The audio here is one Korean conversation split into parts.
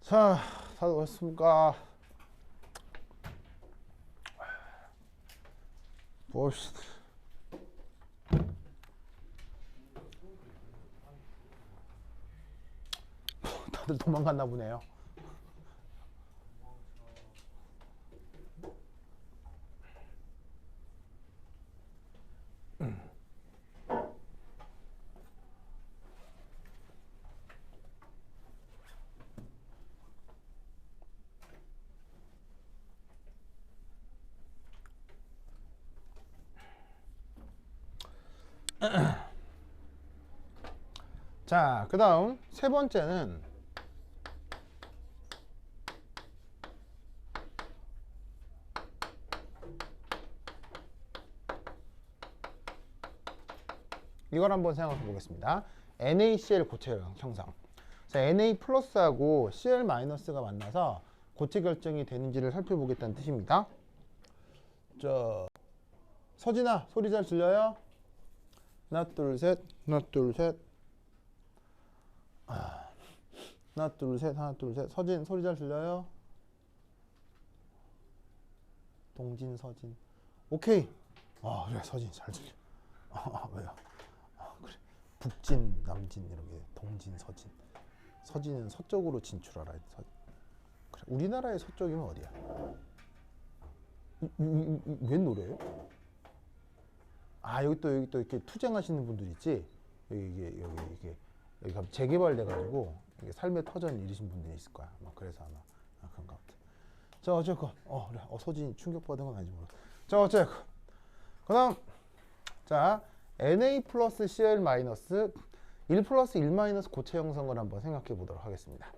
자, 다들 오셨습니까? 봅시다. 다들 도망갔나 보네요. 자, 그 다음 세 번째는 이걸 한번 생각해 보겠습니다. NaCl 고체 형상. 자, Na 플러스하고 Cl 마이너스가 만나서 고체 결정이 되는지를 살펴보겠다는 뜻입니다. 자, 서진아, 소리 잘 들려요? 하나, 둘, 셋. 하나, 둘, 셋. 하나, 둘, 셋. 하나, 둘, 셋. 서진, 소리 잘 들려요? 동진, 서진. 오케이. 그래, 서진 잘 들려. 왜요? 그래. 북진, 남진 이렇게 동진, 서진. 서진은 서쪽으로 진출하라. 그래. 우리나라의 서쪽이면 어디야? 웬 노래예요? 여기 또 이렇게 투쟁하시는 분들 있지? 여기 가면 재개발돼가지고 삶의 터전 잃으신 분들이 있을 거야. 그래서 아마 그런가 보다. 자, 어쨌건 그래. 서진이 충격받은 건 아닌지 모르겠어. 자, 어쨌건 그다음 자, Na 플러스 Cl 마이너스 1 플러스 1 마이너스 고체 형성을 한번 생각해 보도록 하겠습니다.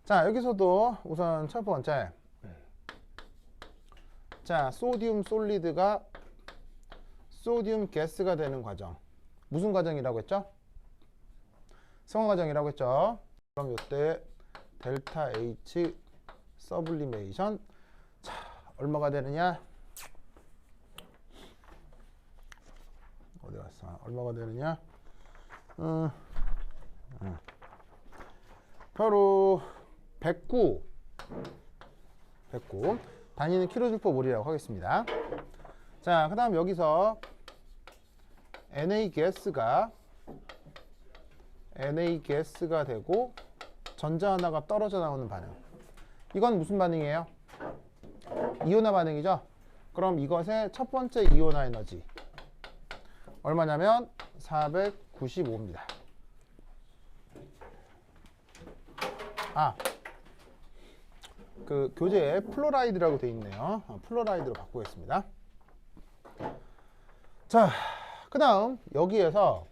자, 여기서도 우선 첫 번째, 자, 소디움 솔리드가 소디움 가스가 되는 과정. 무슨 과정이라고 했죠? 성화 과정이라고 했죠. 그럼 이때 델타 H 서블리메이션. 자, 얼마가 되느냐? 어디 갔어? 얼마가 되느냐? 바로 109. 단위는 킬로줄퍼몰이라고 하겠습니다. 자, 그 다음 여기서 Na 가스가 되고 전자 하나가 떨어져 나오는 반응. 이건 무슨 반응이에요? 이온화 반응이죠? 그럼 이것의 첫 번째 이온화 에너지 얼마냐면 495입니다. 그 교재에 플로라이드라고 되어 있네요. 플로라이드로 바꾸겠습니다. 자, 그 다음 여기에서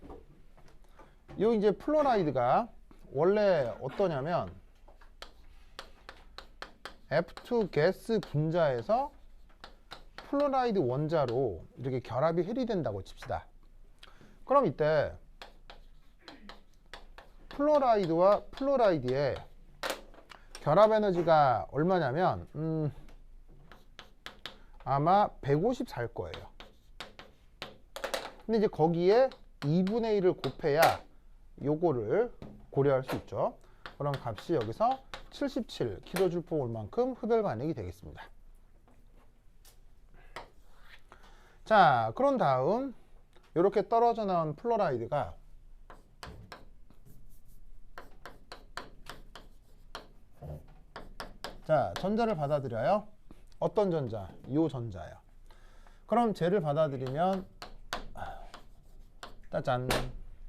요 이제 플로라이드가 원래 어떠냐면 F2 가스 분자에서 플로라이드 원자로 이렇게 결합이 해리된다고 칩시다. 그럼 이때 플로라이드와 플로라이드의 결합 에너지가 얼마냐면 아마 154일 거예요. 근데 이제 거기에 2분의 1을 곱해야 요거를 고려할 수 있죠. 그럼 값이 여기서 77 kJmol만큼 흡열 반응이 되겠습니다. 자, 그런 다음 이렇게 떨어져 나온 플로라이드가 자, 전자를 받아들여요. 어떤 전자? 요 전자요. 그럼 쟤를 받아들이면 짜잔.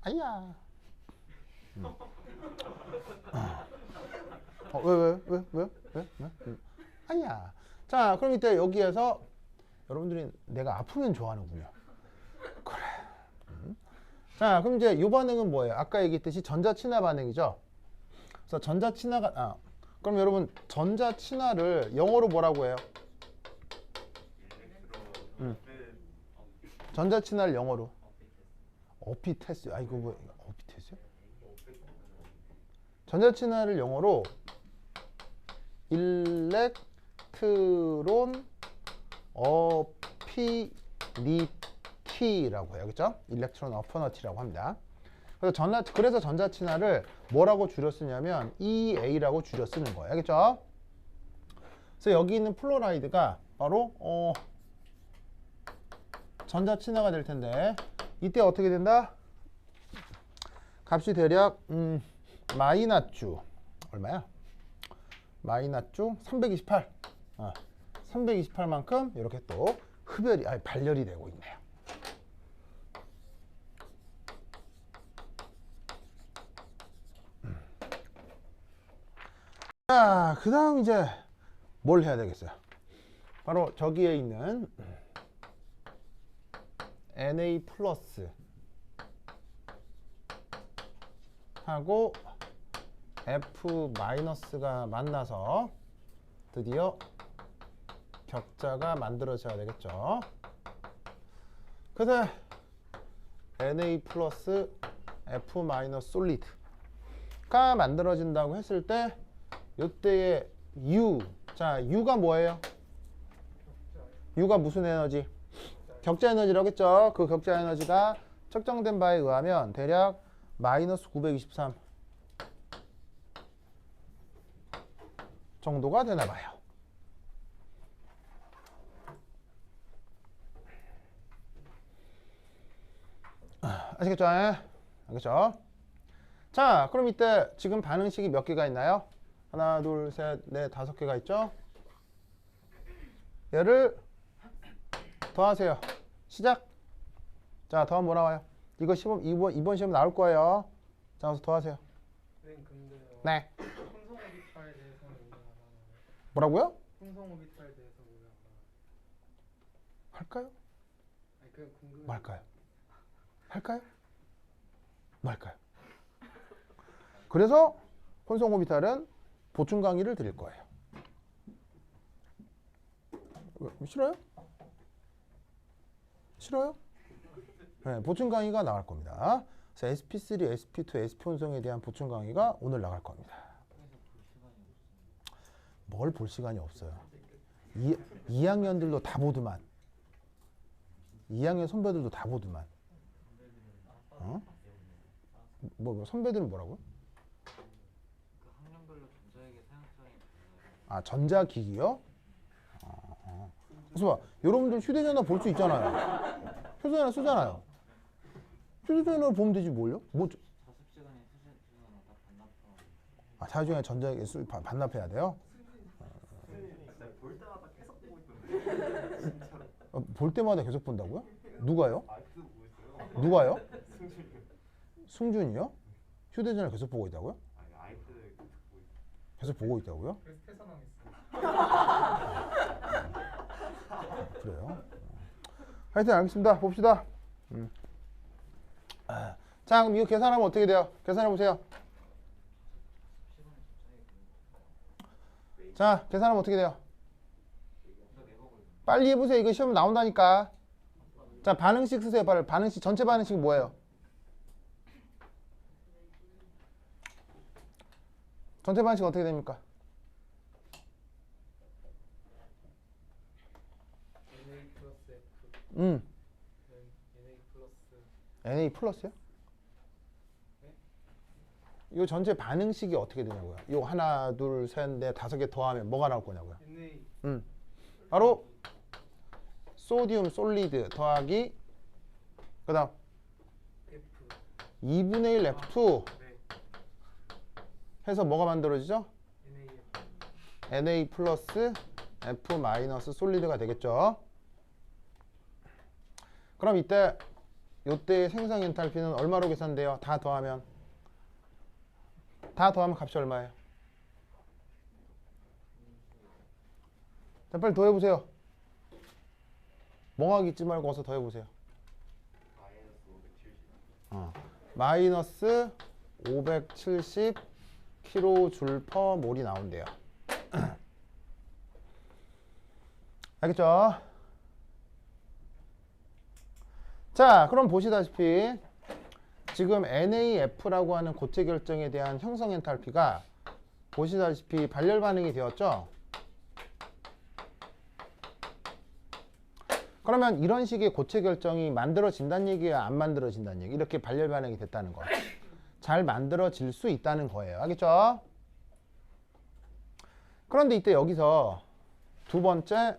아야. 왜? 아야. 자, 그럼 이때 여기에서 여러분들이 내가 아프면 좋아하는군요. 그래. 자, 그럼 이제 이 반응은 뭐예요? 아까 얘기했듯이 전자 친화 반응이죠. 그래서 전자 친화가 그럼 여러분 전자 친화를 영어로 뭐라고 해요? 전자 친화를 영어로 어피테스. 이거 뭐 어피테스요? 전자 친화를 영어로 일렉트론 어피니티라고 해요. 그죠? 일렉트론 어퍼너티라고 합니다. 그래서 전자친화를 뭐라고 줄여 쓰냐면 EA라고 줄여 쓰는 거예요. 알겠죠? 그래서 여기 있는 플로라이드가 바로 전자친화가 될 텐데 이때 어떻게 된다? 값이 대략 마이너쭈 얼마야? 마이너쭈 328. 328만큼 이렇게 또 발열이 되고 있네요. 자, 그 다음 이제 뭘 해야 되겠어요? 바로 저기에 있는 Na 플러스 하고 F 마이너스가 만나서 드디어 격자가 만들어져야 되겠죠. 그래서 Na 플러스 F 마이너스 솔리드가 만들어진다고 했을 때 이때의 U, 자 U가 뭐예요? U가 무슨 에너지? 격자 에너지라고 했죠. 그 격자 에너지가 측정된 바에 의하면 대략 마이너스 923 정도가 되나 봐요. 아시겠죠? 알겠죠? 자, 그럼 이때 지금 반응식이 몇 개가 있나요? 하나, 둘, 셋, 넷, 5개가 있죠? 얘를 더하세요. 시작. 자, 더하면 뭐 나와요? 이거 이번 시험 나올 거예요. 자, 그래서 더하세요. 네. 풍성오비탈에 대해서는 우리가 안 하나요? 뭐라고요? 풍성오비탈에 대해서 우리가 안 하나요? 할까요? 아니 그냥 궁금해. 말까요? 할까요? 말까요? 그래서 혼성 오비탈은 보충 강의를 드릴 거예요. 싫어요? 싫어요? 네, 보충 강의가 나갈 겁니다. 그래서 SP3, SP2, SP 혼성에 대한 보충 강의가 오늘 나갈 겁니다. 뭘 볼 시간이 없어요. 2학년들도 다 보더만. 2학년 선배들도 다 보더만. 어? 뭐 선배들은 뭐라고요? 그 학년별로 전자기기 사용성이 달라요. 아, 전자기기요? 그래서 봐, 여러분들 휴대전화 볼 수 있잖아요. 휴대전화 쓰잖아요. 휴대전화 보면 되지 뭘요? 뭐 자습시간에 휴대전화 다 반납하고. 아, 자유중에 전자기기 반납해야 돼요? 볼 때마다 계속 보고 있던데 진짜로. 볼 때마다 계속 본다고요? 누가요? 아직도 보고 있어요. 누가요? 승준이. 승준이요? 휴대전화 계속 보고 있다고요? 아니 아이패드 계속 보고 있어요. 계속 보고 있다고요? 그래서 퇴사당했어. 그래요? 하여튼 알겠습니다. 봅시다. 자, 그럼 이거 계산하면 어떻게 돼요? 계산해 보세요. 자, 계산하면 어떻게 돼요? 빨리 해보세요. 이거 시험 나온다니까. 자, 반응식 쓰세요. 반응식, 전체 반응식 뭐예요? 전체 반응식 어떻게 됩니까? NA 플러스 F. NA NA 플러스. NA 플러스요? 이 전체 반응식이 어떻게 되냐고요? 요 하나, 둘, 셋, 넷, 5개 더하면 뭐가 나올 거냐고요? NA. 바로 소디움 솔리드 더하기 그 다음 F. 2분의 1 F2 네. 해서 뭐가 만들어지죠? NAF. Na 플러스 F 마이너스 솔리드가 되겠죠. 그럼 요때의 생성 엔탈피는 얼마로 계산돼요? 다 더하면 값이 얼마예요? 자, 빨리 더해보세요. 멍하게 있지 말고 어서 더해보세요. 마이너스 570 kJ per 몰이 나온대요. 알겠죠? 자, 그럼 보시다시피 지금 NAF라고 하는 고체 결정에 대한 형성 엔탈피가 보시다시피 발열 반응이 되었죠? 그러면 이런 식의 고체 결정이 만들어진다는 얘기야, 안 만들어진다는 얘기? 이렇게 발열 반응이 됐다는 거. 잘 만들어질 수 있다는 거예요. 알겠죠? 그런데 이때 여기서 두 번째,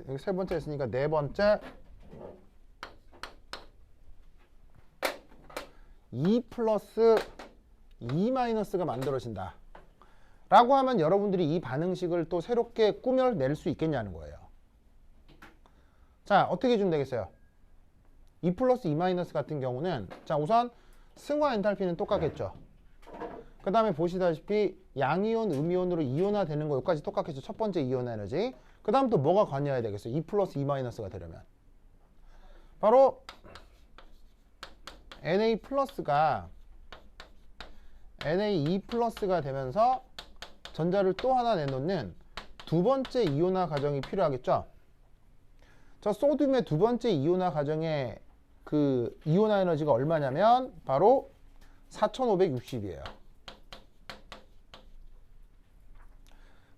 여기 세 번째 했으니까 네 번째 2 플러스 2 마이너스가 만들어진다 라고 하면 여러분들이 이 반응식을 또 새롭게 꾸며낼 수 있겠냐는 거예요. 자, 어떻게 해주면 되겠어요? 2 플러스 2 마이너스 같은 경우는, 자, 우선 승화 엔탈피는 똑같겠죠. 그 다음에 보시다시피 양이온, 음이온으로 이온화 되는 거 여기까지 똑같겠죠. 첫 번째 이온 에너지. 그 다음 또 뭐가 관여해야 되겠어요? 2 플러스 2 마이너스가 되려면 바로 Na 플러스가 Na2 플러스가 되면서 전자를 또 하나 내놓는 두 번째 이온화 과정이 필요하겠죠. 저 소듐의 두 번째 이온화 과정의 그 이온화 에너지가 얼마냐면 바로 4560이에요.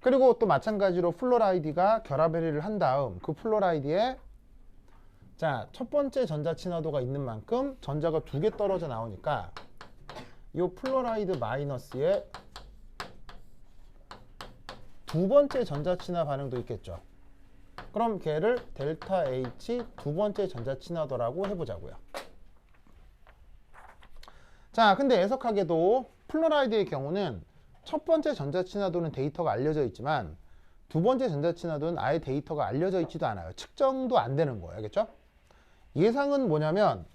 그리고 또 마찬가지로 플로라이드가 결합 해리를 한 다음 그 플로라이드에 자, 첫 번째 전자 친화도가 있는 만큼 전자가 두 개 떨어져 나오니까 이 플로라이드 마이너스에 두 번째 전자 친화 반응도 있겠죠. 그럼 걔를 델타 H 두 번째 전자 친화도라고 해보자고요. 자, 근데 애석하게도 플로라이드의 경우는 첫 번째 전자 친화도는 데이터가 알려져 있지만 두 번째 전자 친화도는 아예 데이터가 알려져 있지도 않아요. 측정도 안 되는 거예요. 알겠죠? 예상은 뭐냐면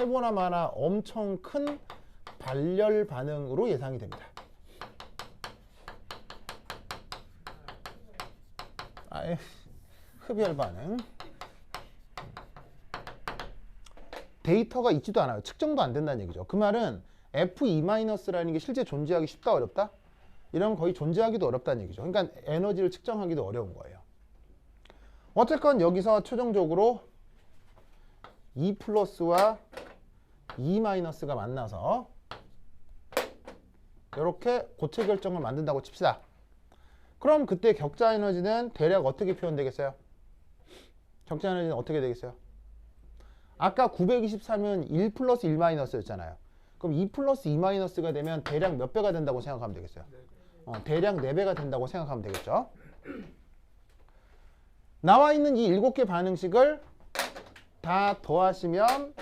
해보나 마나 엄청 큰 발열 반응으로 예상이 됩니다. 아예 흡열 반응. 데이터가 있지도 않아요. 측정도 안 된다는 얘기죠. 그 말은 F2-라는 게 실제 존재하기 쉽다 어렵다? 이런 거의 존재하기도 어렵다는 얘기죠. 그러니까 에너지를 측정하기도 어려운 거예요. 어쨌건 여기서 최종적으로 2 플러스와 2 마이너스가 만나서 이렇게 고체 결정을 만든다고 칩시다. 그럼 그때 격자 에너지는 대략 어떻게 표현되겠어요? 격자 에너지는 어떻게 되겠어요? 아까 923은 1 플러스 1 마이너스였잖아요. 그럼 2 플러스 2 마이너스가 되면 대략 몇 배가 된다고 생각하면 되겠어요? 대략 4배가 된다고 생각하면 되겠죠. 나와 있는 이 7개 반응식을 다 더하시면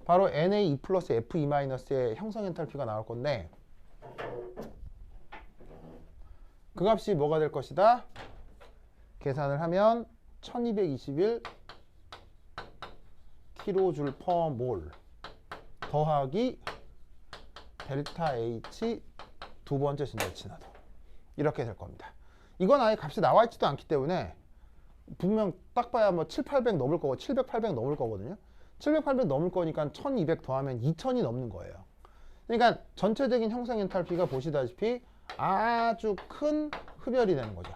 바로 Na2 플러스 F2 마이너스의 형성 엔탈피가 나올 건데 그 값이 뭐가 될 것이다? 계산을 하면 1221 kJ per mol 더하기 델타 H 두 번째 전자 친화도 이렇게 될 겁니다. 이건 아예 값이 나와 있지도 않기 때문에 분명 딱 봐야 뭐 7, 800 넘을 거고 700, 800 넘을 거거든요. 700, 800 넘을 거니까 1200 더하면 2000이 넘는 거예요. 그러니까 전체적인 형성 엔탈피가 보시다시피 아주 큰 흡열이 되는 거죠.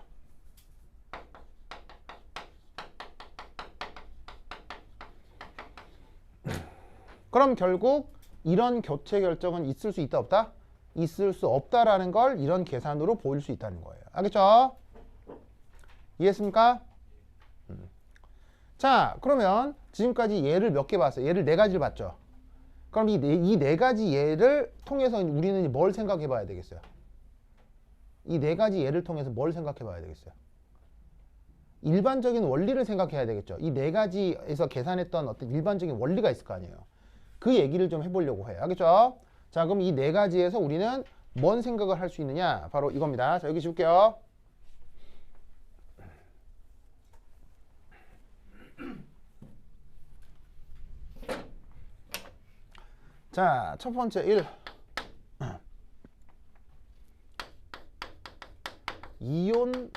그럼 결국 이런 교체 결정은 있을 수 있다 없다? 있을 수 없다라는 걸 이런 계산으로 보일 수 있다는 거예요. 알겠죠? 이해했습니까? 자, 그러면 지금까지 예를 몇 개 봤어요? 예를 4가지를 봤죠? 그럼 이 네 가지 예를 통해서 우리는 뭘 생각해 봐야 되겠어요? 이 4가지 예를 통해서 뭘 생각해 봐야 되겠어요? 일반적인 원리를 생각해야 되겠죠? 이 4가지에서 계산했던 어떤 일반적인 원리가 있을 거 아니에요? 그 얘기를 좀 해보려고 해요. 알겠죠? 자, 그럼 이 4가지에서 우리는 뭔 생각을 할 수 있느냐? 바로 이겁니다. 자, 여기 줄게요. 자, 첫 번째 1. 이온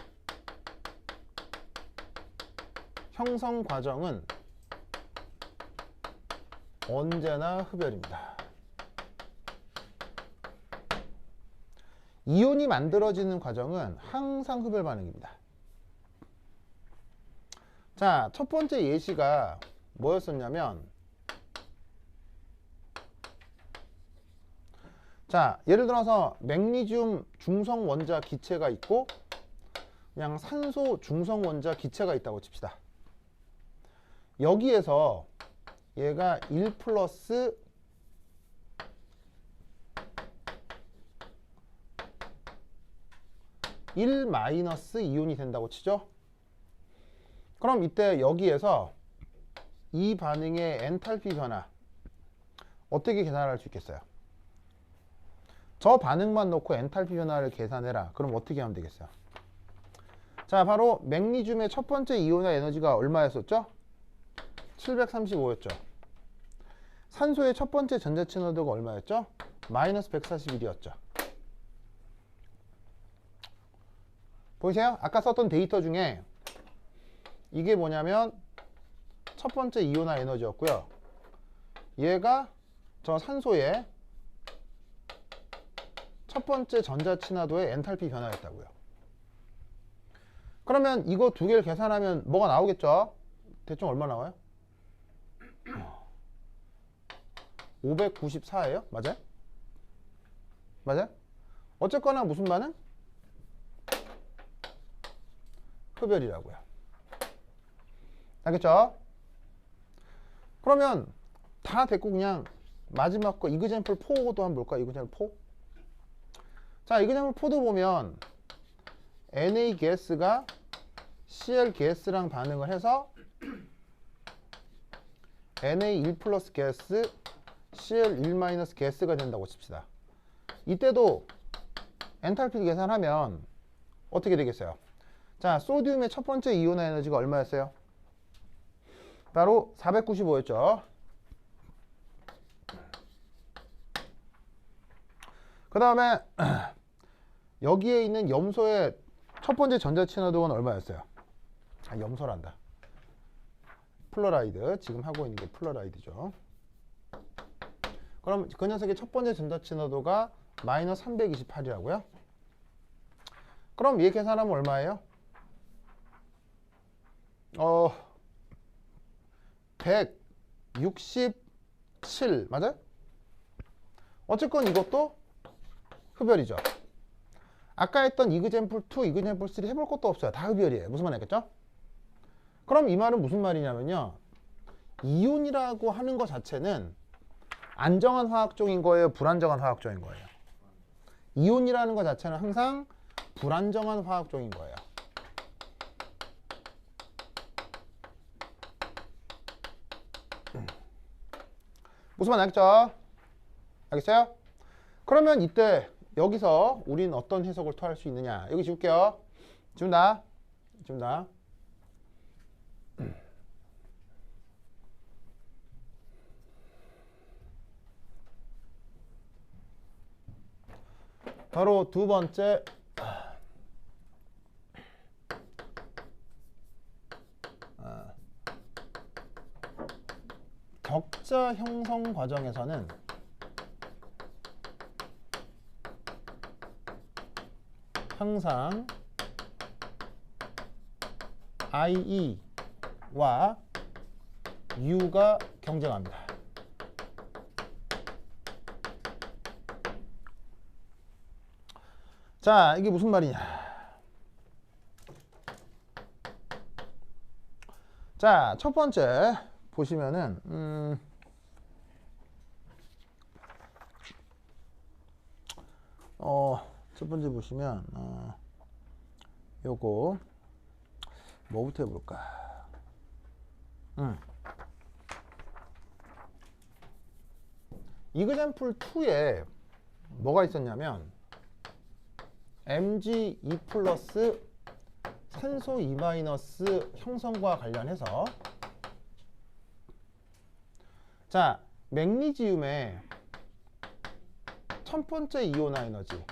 형성 과정은 언제나 흡열입니다. 이온이 만들어지는 과정은 항상 흡열 반응입니다. 자, 첫 번째 예시가 뭐였었냐면 자, 예를 들어서 맥리듐 중성 원자 기체가 있고 그냥 산소 중성 원자 기체가 있다고 칩시다. 여기에서 얘가 1 플러스 1 마이너스 이온이 된다고 치죠. 그럼 이때 여기에서 이 반응의 엔탈피 변화 어떻게 계산할 수 있겠어요? 저 반응만 놓고 엔탈피 변화를 계산해라. 그럼 어떻게 하면 되겠어요? 자, 바로 맥니듐의 첫 번째 이온의 에너지가 얼마였었죠? 735였죠. 산소의 첫 번째 전자친화도가 얼마였죠? 마이너스 141이었죠. 보이세요? 아까 썼던 데이터 중에 이게 뭐냐면 첫 번째 이온화 에너지였고요. 얘가 저 산소의 첫 번째 전자친화도의 엔탈피 변화였다고요. 그러면 이거 두 개를 계산하면 뭐가 나오겠죠? 대충 얼마 나와요? 594예요? 맞아요? 맞아요? 어쨌거나 무슨 반응? 흡열이라고요. 알겠죠? 그러면 다 됐고 그냥 마지막 거 이그젠플 4도 한번 볼까? 이그젠플 4? 자, 이그젠플 4도 보면 Na 가스가 Cl 가스랑 반응을 해서 Na1 플러스 가스 Cl1 마이너스 가스가 된다고 칩시다. 이때도 엔탈피 계산하면 어떻게 되겠어요? 자, 소듐의 첫 번째 이온화 에너지가 얼마였어요? 바로 495였죠. 그 다음에 여기에 있는 염소의 첫 번째 전자친화도는 얼마였어요? 아, 염소란다. 플로라이드. 지금 하고 있는 게 플로라이드죠. 그럼 그 녀석의 첫 번째 전자친화도가 마이너스 328이라고요? 그럼 얘 계산하면 얼마예요? 167 맞아요? 어쨌건 이것도 흡열이죠. 아까 했던 이그젠플 2, 이그젠플 3 해볼 것도 없어요. 다 흡열이에요. 무슨 말이겠죠? 그럼 이 말은 무슨 말이냐면요. 이온이라고 하는 것 자체는 안정한 화학종인 거예요? 불안정한 화학종인 거예요? 이온이라는 것 자체는 항상 불안정한 화학종인 거예요. 무슨 말 알겠죠? 알겠어요? 그러면 이때 여기서 우리는 어떤 해석을 토할 수 있느냐? 여기 지울게요. 지운다. 지운다. 바로 두 번째 격자 형성 과정에서는 항상 IE와 U가 경쟁합니다. 자, 이게 무슨 말이냐? 자, 첫 번째 보시면은 첫 번째 보시면 요거 뭐부터 해볼까? 이그젠플 2에 뭐가 있었냐면 Mg2 플러스 산소 2 마이너스 형성과 관련해서 자, 맥니지움의 첫 번째 이온화 에너지,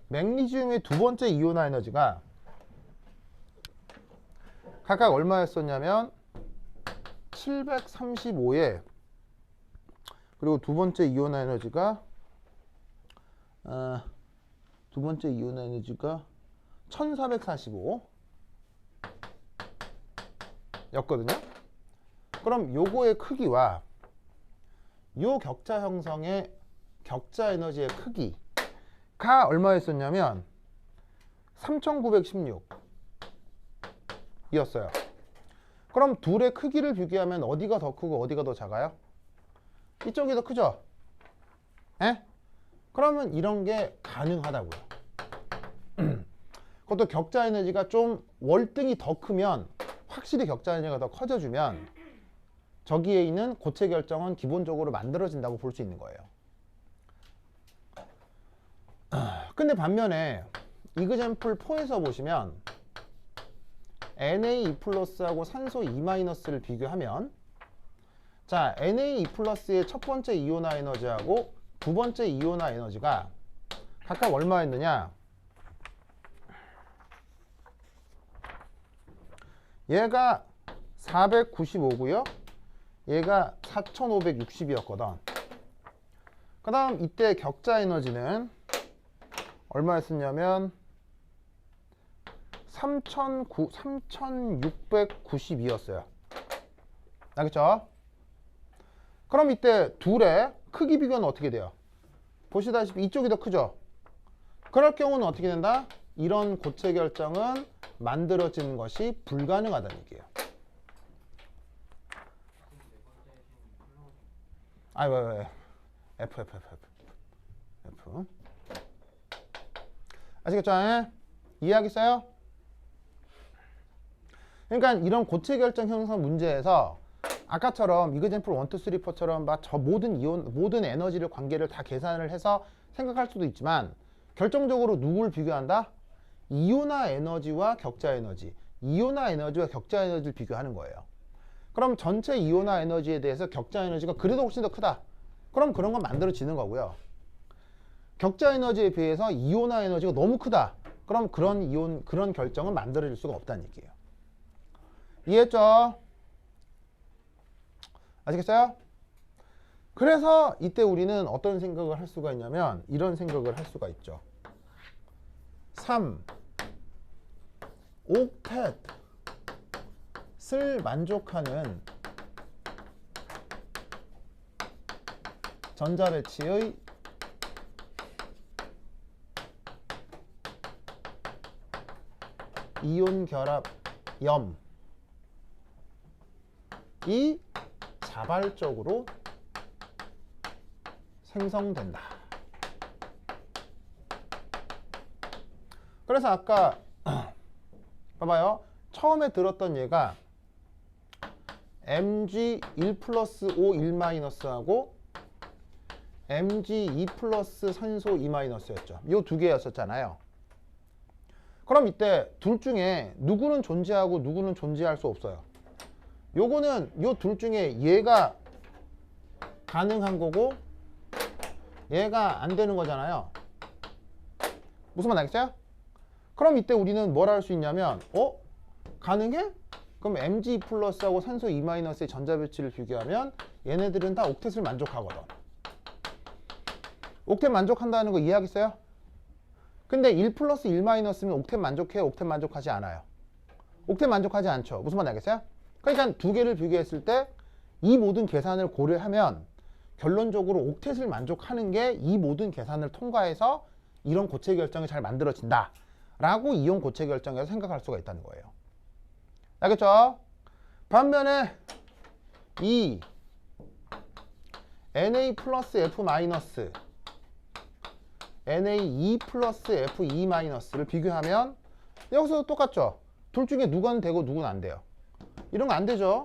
맥니지움의 두 번째 이온화 에너지가 각각 얼마였었냐면 735에 그리고 두 번째 이온화 에너지가 1445 였거든요. 그럼 요거의 크기와 요 격자 형성의 격자 에너지의 크기가 얼마였었냐면 3916 이었어요. 그럼 둘의 크기를 비교하면 어디가 더 크고 어디가 더 작아요? 이쪽이 더 크죠? 에? 그러면 이런 게 가능하다고요. 그것도 격자 에너지가 좀 월등히 더 크면, 확실히 격자 에너지가 더 커져주면 저기에 있는 고체 결정은 기본적으로 만들어진다고 볼 수 있는 거예요. 근데 반면에 이그젬플 4에서 보시면 Na2 플러스하고 산소 2 마이너스를 비교하면, 자, Na2 플러스의 첫 번째 이온화 에너지하고 두 번째 이온화 에너지가 각각 얼마였느냐? 얘가 495고요. 얘가 4560이었거든. 그 다음 이때 격자 에너지는 얼마였었냐면 3692였어요. 알겠죠? 그럼 이때 둘의 크기 비교는 어떻게 돼요? 보시다시피 이쪽이 더 크죠? 그럴 경우는 어떻게 된다? 이런 고체 결정은 만들어지는 것이 불가능하다는 얘기예요. 아, 왜? F. 아시겠죠? 이해하겠어요? 그러니까 이런 고체 결정 형성 문제에서 아까처럼 이그젬플 1, 2, 3, 4처럼 막 저 모든 에너지를 관계를 다 계산을 해서 생각할 수도 있지만, 결정적으로 누구를 비교한다? 이온화 에너지와 격자 에너지, 이온화 에너지와 격자 에너지를 비교하는 거예요. 그럼 전체 이온화 에너지에 대해서 격자 에너지가 그래도 훨씬 더 크다. 그럼 그런 건 만들어지는 거고요. 격자 에너지에 비해서 이온화 에너지가 너무 크다. 그럼 그런 결정은 만들어질 수가 없다는 얘기예요. 이해했죠? 아시겠어요? 그래서 이때 우리는 어떤 생각을 할 수가 있냐면 이런 생각을 할 수가 있죠. 3 옥텟을 만족하는 전자배치의 이온 결합염이 자발적으로 생성된다. 그래서 아까 봐봐요. 처음에 들었던 얘가 Mg1 플러스 O1 마이너스하고 Mg2 플러스 산소 2 마이너스였죠. 이 두 개였었잖아요. 그럼 이때 둘 중에 누구는 존재하고 누구는 존재할 수 없어요. 요거는 요 둘 중에 얘가 가능한 거고 얘가 안 되는 거잖아요. 무슨 말 알겠어요? 그럼 이때 우리는 뭘 할 수 있냐면 가능해? 그럼 Mg 플러스하고 산소 2 마이너스의 전자 배치를 비교하면 얘네들은 다 옥텟을 만족하거든. 옥텟 만족한다는 거 이해하겠어요? 근데 1 플러스 1 마이너스면 옥텟 만족해요? 옥텟 만족하지 않아요? 옥텟 만족하지 않죠. 무슨 말 알겠어요? 그러니까 두 개를 비교했을 때 이 모든 계산을 고려하면 결론적으로 옥텟을 만족하는 게 이 모든 계산을 통과해서 이런 고체 결정이 잘 만들어진다 라고 이온 고체 결정에서 생각할 수가 있다는 거예요. 알겠죠? 반면에 이 Na 플러스 F 마이너스 Na2 플러스 F2 마이너스를 비교하면 여기서도 똑같죠? 둘 중에 누구는 되고 누구는 안 돼요. 이런 거 안 되죠?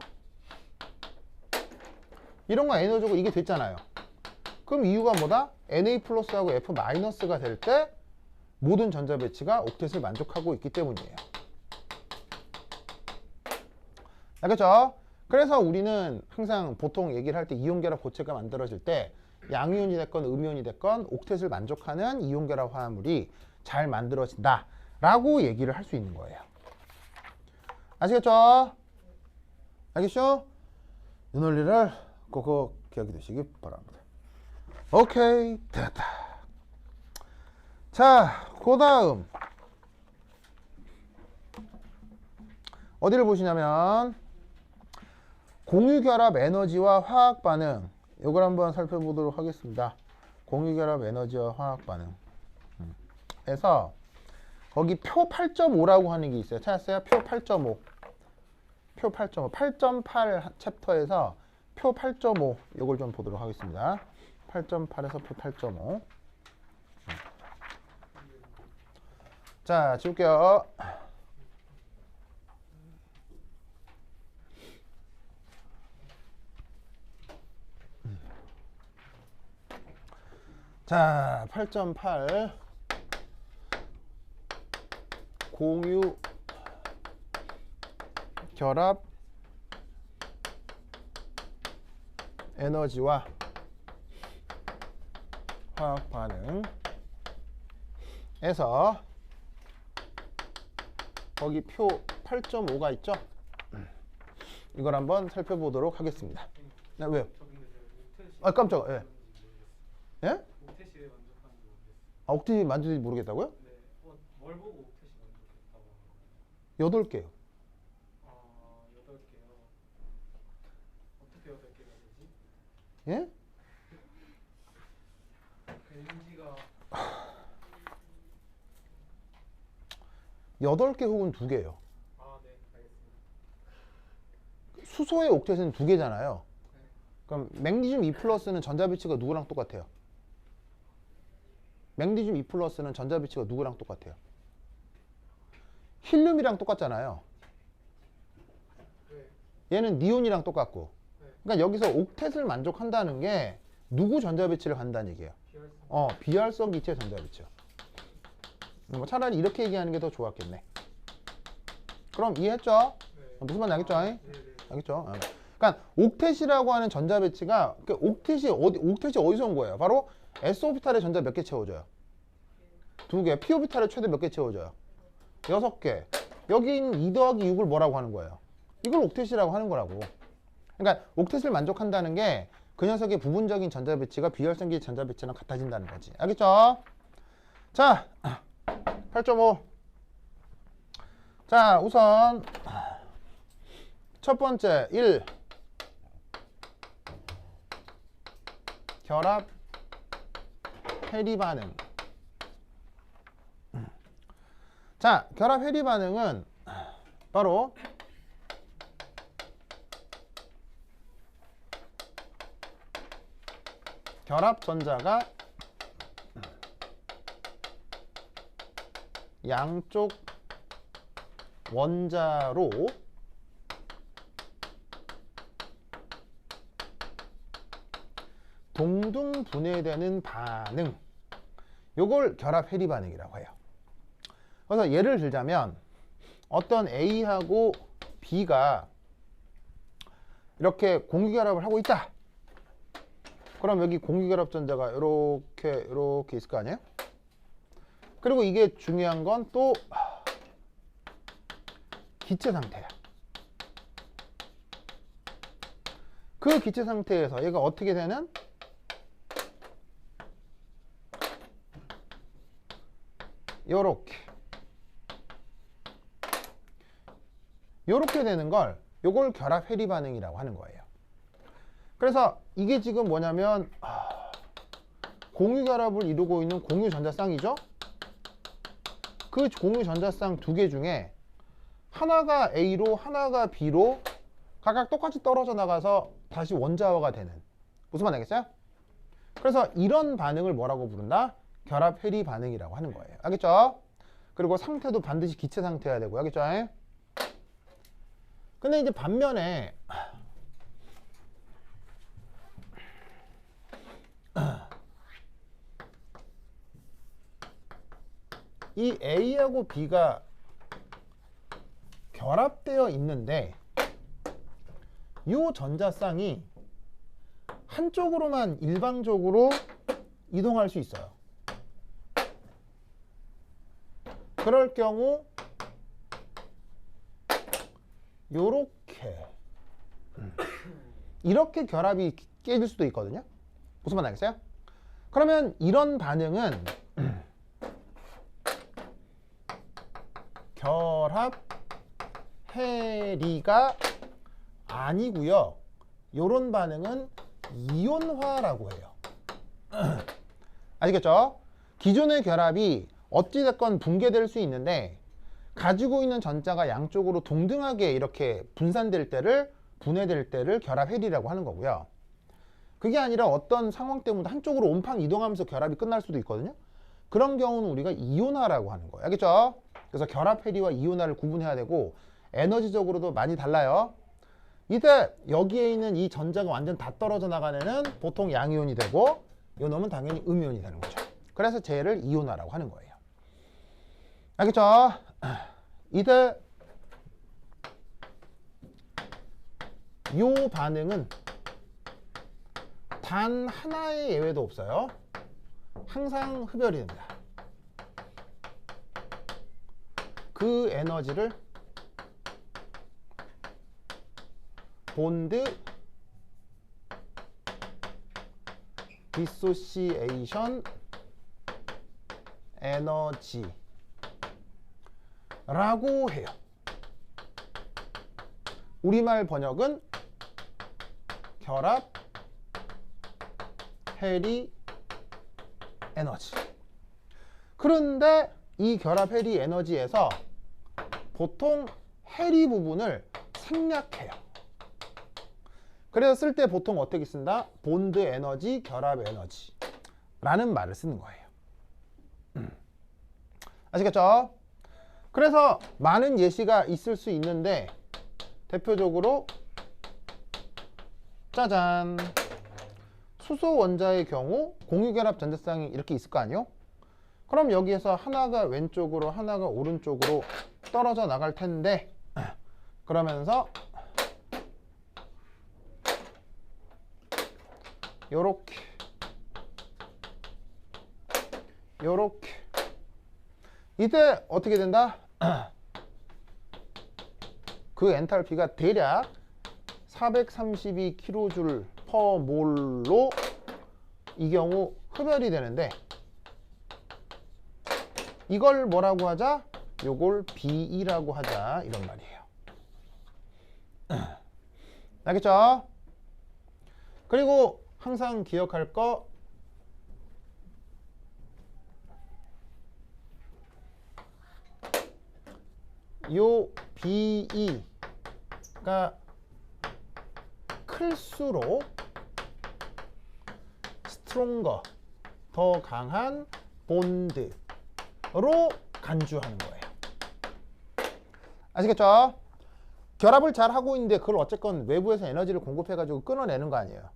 이런 거 에너지고 이게 됐잖아요. 그럼 이유가 뭐다? Na 플러스하고 F 마이너스가 될 때 모든 전자 배치가 옥텟을 만족하고 있기 때문이에요. 알겠죠? 그래서 우리는 항상 보통 얘기를 할 때 이온 결합 고체가 만들어질 때 양이온이 됐건 음이온이 됐건 옥텟을 만족하는 이온 결합 화합물이 잘 만들어진다 라고 얘기를 할 수 있는 거예요. 아시겠죠? 알겠죠? 이 논리를 꼭 기억해 두시기 바랍니다. 오케이, 됐다. 자, 그 다음 어디를 보시냐면 공유결합 에너지와 화학 반응, 이걸 한번 살펴보도록 하겠습니다. 공유결합 에너지와 화학 반응 에서 거기 표 8.5라고 하는 게 있어요. 찾았어요? 표 8.5. 표 8.5. 8.8 챕터에서 표 8.5 이걸 좀 보도록 하겠습니다. 8.8에서 표 8.5. 자, 지울게요. 자, 8.8 공유 결합 에너지와 화학 반응에서 거기 표 8.5가 있죠? 이걸 한번 살펴보도록 하겠습니다. 네, 왜요? 아, 깜짝아. 예. 예? 옥텟이 왜 만족하는지 모르겠어요. 아, 옥텟이 만들지 모르겠다고요? 네. 뭘 보고 옥텟이 만족했다고 하는 거예요? 8개요. 아, 8개요. 어떻게 8개가 되지? 예? 벤지가 8개 혹은 2개예요. 아, 네, 알겠습니다. 수소의 옥텟은 2개잖아요. 네. 그럼 맥니듐 2+는 전자비치가 누구랑 똑같아요? 맥니듐 2+는 전자비치가 누구랑 똑같아요? 힐륨이랑 똑같잖아요. 네. 얘는 니온이랑 똑같고. 네. 그러니까 여기서 옥텟을 만족한다는 게 누구 전자비치를 간다는 얘기예요. 비활성. 비활성 기체 전자비치요. 뭐 차라리 이렇게 얘기하는 게 더 좋았겠네. 그럼 이해했죠? 네. 무슨 말인지 알겠죠? 네, 네. 알겠죠? 그러니까 옥텟이라고 하는 전자배치가 옥텟이 어디서 온 거예요? 바로 s오비탈에 전자 몇 개 채워줘요? 2개. p오비탈에 최대 몇 개 채워줘요? 6개. 여기 있는 2 더하기 6을 뭐라고 하는 거예요? 이걸 옥텟이라고 하는 거라고. 그러니까 옥텟을 만족한다는 게 그 녀석의 부분적인 전자배치가 비활성기 전자배치랑 같아진다는 거지. 알겠죠? 자, 8.5. 자, 우선 첫 번째 1. 결합 해리 반응. 자, 결합 해리 반응은 바로 결합 전자가 양쪽 원자로 동등 분해되는 반응, 요걸 결합 해리 반응이라고 해요. 그래서 예를 들자면 어떤 A하고 B가 이렇게 공유결합을 하고 있다. 그럼 여기 공유결합 전자가 이렇게 있을 거 아니에요? 그리고 이게 중요한 건 또 기체 상태야. 그 기체 상태에서 얘가 어떻게 되는? 요렇게 되는 걸 요걸 결합 해리 반응이라고 하는 거예요. 그래서 이게 지금 뭐냐면 공유 결합을 이루고 있는 공유 전자쌍이죠. 그 공유 전자쌍 2개 중에 하나가 A로 하나가 B로 각각 똑같이 떨어져 나가서 다시 원자화가 되는, 무슨 말 알겠어요? 그래서 이런 반응을 뭐라고 부른다? 결합 해리 반응이라고 하는 거예요. 알겠죠? 그리고 상태도 반드시 기체 상태여야 되고, 알겠죠? 근데 이제 반면에 이 A하고 B가 결합되어 있는데 이 전자쌍이 한쪽으로만 일방적으로 이동할 수 있어요. 그럴 경우 이렇게 결합이 깨질 수도 있거든요. 무슨 말 알겠어요? 그러면 이런 반응은 결합 해리가 아니고요. 이런 반응은 이온화라고 해요. 아시겠죠? 기존의 결합이 어찌됐건 붕괴될 수 있는데 가지고 있는 전자가 양쪽으로 동등하게 이렇게 분산될 때를 분해될 때를 결합해리라고 하는 거고요. 그게 아니라 어떤 상황 때문에 한쪽으로 온팡 이동하면서 결합이 끝날 수도 있거든요. 그런 경우는 우리가 이온화라고 하는 거예요. 알겠죠? 그래서 결합해리와 이온화를 구분해야 되고 에너지적으로도 많이 달라요. 이때 여기에 있는 이 전자가 완전 다 떨어져 나가는 애는 보통 양이온이 되고 요 놈은 당연히 음이온이 되는 거죠. 그래서 쟤를 이온화라고 하는 거예요. 알겠죠? 이때 요 반응은 단 하나의 예외도 없어요. 항상 흡열이 됩니다. 그 에너지를 본드 디소시에이션 에너지라고 해요. 우리말 번역은 결합 해리 에너지. 그런데 이 결합 해리 에너지에서 보통 해리 부분을 생략해요. 그래서 쓸 때 보통 어떻게 쓴다? 본드 에너지, 결합 에너지 라는 말을 쓰는 거예요. 아시겠죠? 그래서 많은 예시가 있을 수 있는데 대표적으로 짜잔, 수소 원자의 경우 공유결합 전자쌍이 이렇게 있을 거 아니에요? 그럼 여기에서 하나가 왼쪽으로 하나가 오른쪽으로 떨어져 나갈 텐데 그러면서 요렇게 요렇게 이때 어떻게 된다? 그 엔탈피가 대략 432kJ/몰로 이 경우 흡열이 되는데 이걸 뭐라고 하자? 요걸 BE라고 하자 이런 말이에요. 알겠죠? 그리고 항상 기억할 거 요 BE가 클수록 스트롱거 더 강한 본드로 간주하는 거예요. 아시겠죠? 결합을 잘 하고 있는데 그걸 어쨌건 외부에서 에너지를 공급해 가지고 끊어내는 거 아니에요.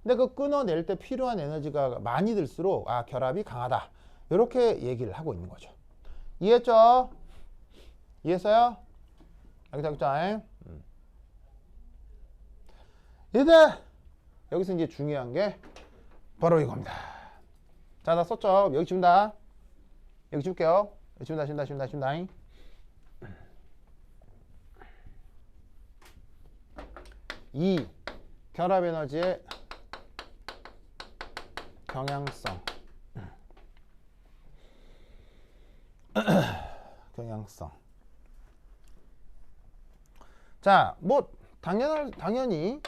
근데 그 끊어낼 때 필요한 에너지가 많이 들수록 아 결합이 강하다 이렇게 얘기를 하고 있는 거죠. 이해했죠? 이해했어요? 알겠죠? 이제 여기서 이제 중요한 게 바로 이겁니다. 자, 다 썼죠? 여기 지운다. 여기 지울게요. 지운다. 이 결합 에너지의 경향성. 경향성. 자, 뭐 당연히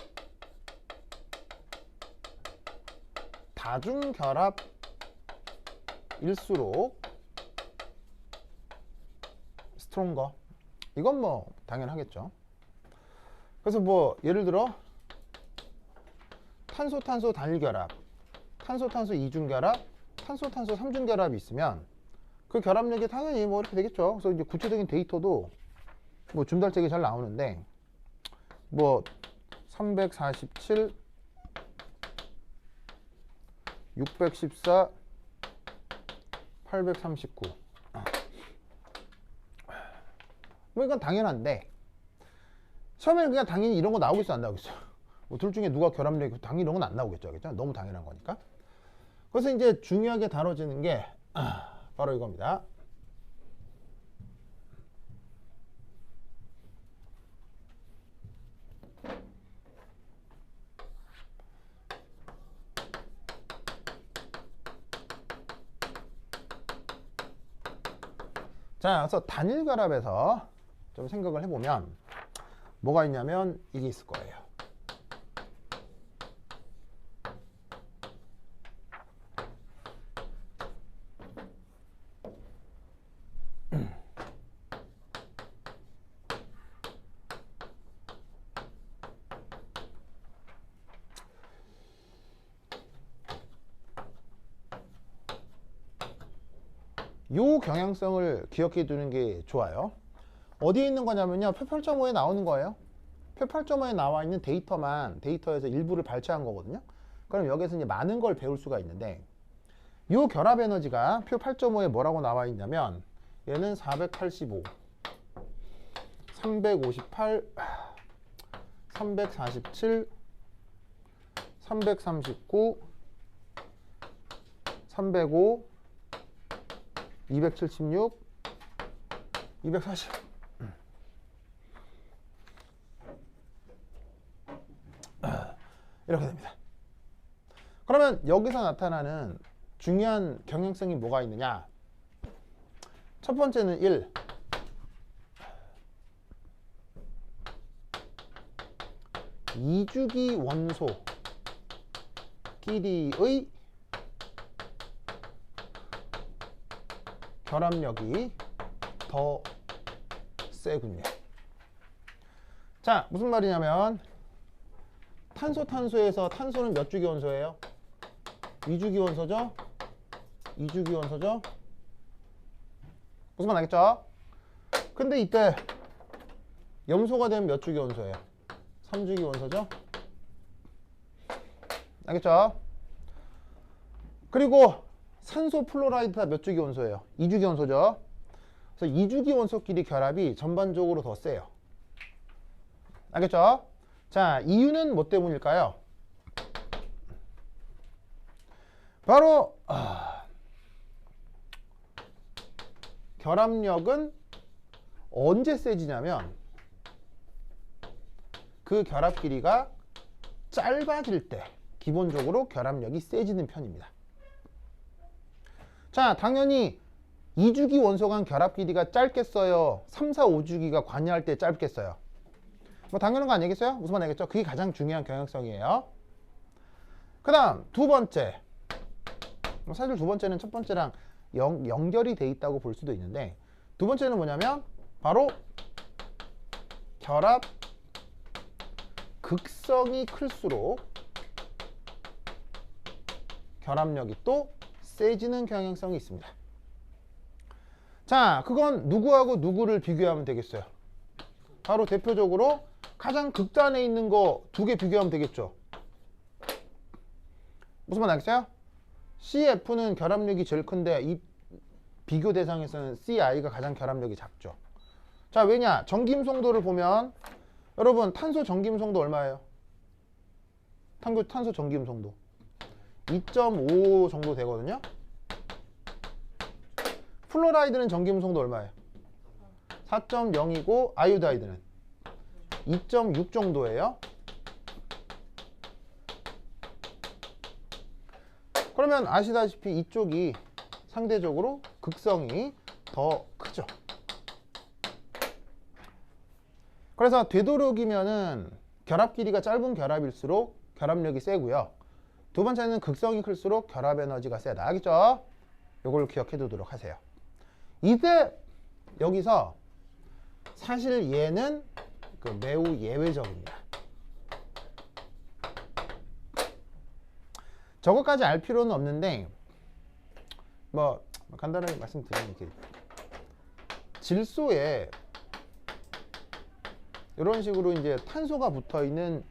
다중결합일수록 스트롱거. 이건 뭐 당연하겠죠. 그래서 뭐 예를 들어 탄소 단일결합, 탄소 이중결합, 탄소 삼중결합이 있으면 그 결합력이 당연히 뭐 이렇게 되겠죠. 그래서 이제 구체적인 데이터도 뭐 줌달책이 잘 나오는데 뭐 347, 614, 839. 뭐 이건 당연한데 처음에는 그냥 당연히 이런 거 나오겠어 안 나오겠어? 뭐 둘 중에 누가 결합력이 당연히 이런 건 안 나오겠죠. 알겠죠? 너무 당연한 거니까. 그래서 이제 중요하게 다뤄지는 게 바로 이겁니다. 자, 그래서 단일 결합에서 좀 생각을 해보면 뭐가 있냐면 이게 있을 거예요. 요 경향성을 기억해 두는 게 좋아요. 어디에 있는 거냐면요. 표 8.5에 나오는 거예요. 표 8.5에 나와 있는 데이터에서 일부를 발췌한 거거든요. 그럼 여기서 이제 많은 걸 배울 수가 있는데 요 결합 에너지가 표 8.5에 뭐라고 나와 있냐면 얘는 485, 358, 347, 339, 305, 276, 240 이렇게 됩니다. 그러면 여기서 나타나는 중요한 경향성이 뭐가 있느냐? 첫 번째는 1. 이주기 원소끼리의 결합력이 더 세군요. 자, 무슨 말이냐면 탄소에서 탄소는 몇 주기 원소예요? 2주기 원소죠? 2주기 원소죠? 무슨 말 알겠죠? 근데 이때 염소가 되면 몇 주기 원소예요? 3주기 원소죠? 알겠죠? 그리고 산소 플로라이드가 몇 주기 원소예요? 2주기 원소죠? 그래서 2주기 원소끼리 결합이 전반적으로 더 세요. 알겠죠? 자, 이유는 뭐 때문일까요? 바로 결합력은 언제 세지냐면 그 결합 길이가 짧아질 때 기본적으로 결합력이 세지는 편입니다. 자, 당연히 2주기 원소 간 결합 길이가 짧겠어요? 3, 4, 5주기가 관여할 때 짧겠어요? 뭐 당연한 거 아니겠어요? 무슨 말 알겠죠? 그게 가장 중요한 경향성이에요. 그 다음 두 번째, 사실 두 번째는 첫 번째랑 연결이 돼 있다고 볼 수도 있는데 두 번째는 뭐냐면 바로 결합 극성이 클수록 결합력이 또 세지는 경향성이 있습니다. 자, 그건 누구하고 누구를 비교하면 되겠어요? 바로 대표적으로 가장 극단에 있는 거 두 개 비교하면 되겠죠. 무슨 말 알겠어요? CF는 결합력이 제일 큰데 이 비교 대상에서는 CI가 가장 결합력이 작죠. 자, 왜냐? 전김송도를 보면 여러분 탄소 전김송도 얼마예요? 탄소 전김송도 2.5 정도 되거든요. 플로라이드는 전김송도 얼마예요? 4.0이고 아이오다이드는 2.6 정도예요. 그러면 아시다시피 이쪽이 상대적으로 극성이 더 크죠. 그래서 되도록이면은 결합 길이가 짧은 결합일수록 결합력이 세고요. 두 번째는 극성이 클수록 결합 에너지가 세다. 알겠죠? 요걸 기억해 두도록 하세요. 이때 여기서 사실 얘는 매우 예외적입니다. 저것까지 알 필요는 없는데 뭐 간단하게 말씀드리면 이렇게 질소에 이런 식으로 이제 탄소가 붙어 있는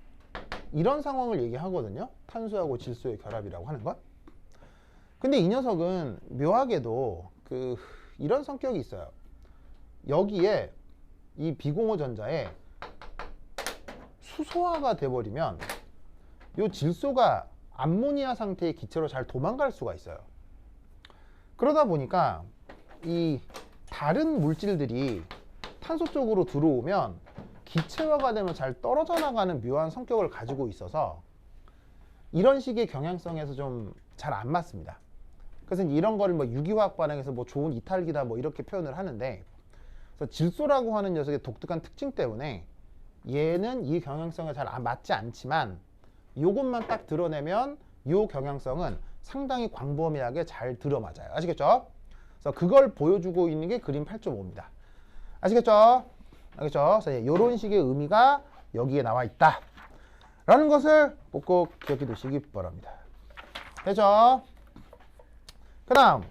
이런 상황을 얘기하거든요. 탄소하고 질소의 결합이라고 하는 것. 근데 이 녀석은 묘하게도 이런 성격이 있어요. 여기에 이 비공호 전자에 수소화가 돼버리면 이 질소가 암모니아 상태의 기체로 잘 도망갈 수가 있어요. 그러다 보니까 이 다른 물질들이 탄소 쪽으로 들어오면 기체화가 되면 잘 떨어져 나가는 묘한 성격을 가지고 있어서 이런 식의 경향성에서 좀 잘 안 맞습니다. 그래서 이런 거를 뭐 유기화학 반응에서 뭐 좋은 이탈기다 뭐 이렇게 표현을 하는데, 그래서 질소라고 하는 녀석의 독특한 특징 때문에 얘는 이 경향성에 잘 맞지 않지만 요것만 딱 드러내면 이 경향성은 상당히 광범위하게 잘 들어맞아요. 아시겠죠? 그래서 그걸 보여주고 있는 게 그림 8.5입니다. 아시겠죠? 알겠죠? 그래서 이런 식의 의미가 여기에 나와 있다 라는 것을 꼭 기억해 두시기 바랍니다. 됐죠? 그 다음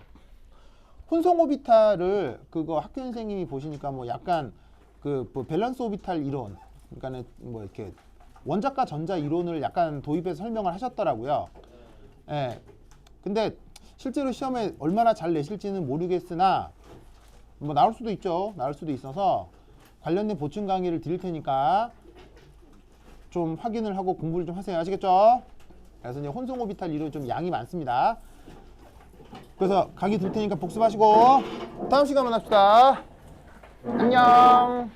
혼성 오비탈을 그거 학교 선생님이 보시니까 뭐 약간 뭐 밸런스 오비탈 이론, 그러니까는 뭐 이렇게 원자과 전자 이론을 약간 도입해서 설명을 하셨더라고요. 예. 근데 실제로 시험에 얼마나 잘 내실지는 모르겠으나 뭐 나올 수도 있죠. 나올 수도 있어서 관련된 보충 강의를 드릴 테니까 좀 확인을 하고 공부를 좀 하세요. 아시겠죠? 그래서 이제 혼성 오비탈 이론 좀 양이 많습니다. 그래서 강의 들 테니까 복습하시고 다음 시간 만납시다. 안녕.